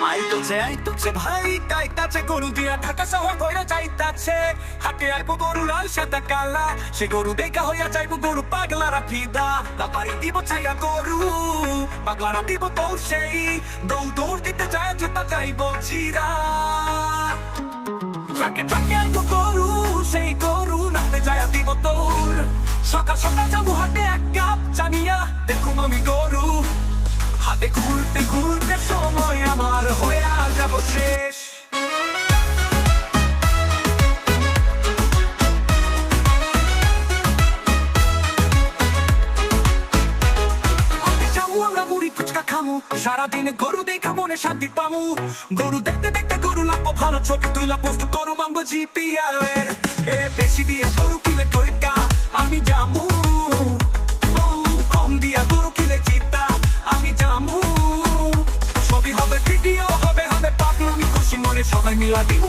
আইতো ভাই তাইতাছে গরু দিয়া ঢাকা শহর কইরা যাইতাছে হাটে আইবো গরু লাল সাদা কালা সে গরু দেখা হইয়া যাইবো গরু পাগলারা ফিদা তারপরে দিব ছাইয়া গরু পাগলারা দিব তো সেই দৌড় দিতে যায় জুতা যাইবো চিরা ট্রাকে আইবো গরু সেই গরু নাতে যায় দিব তোর সকাল সকাল যাবো হাটে এক কাপ জানিয়া দেখুন আমি গরু হাতে ঘুরতে ঘুরতে সময় আমার হয়ে যাব শেষ সারাদিনে গরু দেখা মনে শান্তি পামু গরু দেখতে দেখতে গরু লাগবো ভালো ছবি তুইলা পোস্ট গরু মানবো জিপিআর বেশি দিয়ে গরু কিনে টইকা আমি জামু কম দিয়া গরু কিনে জিতা আমি জামু ছবি হবে ভিডিও হবে পাগলামি খুশি মনে সবাই মিলা দিব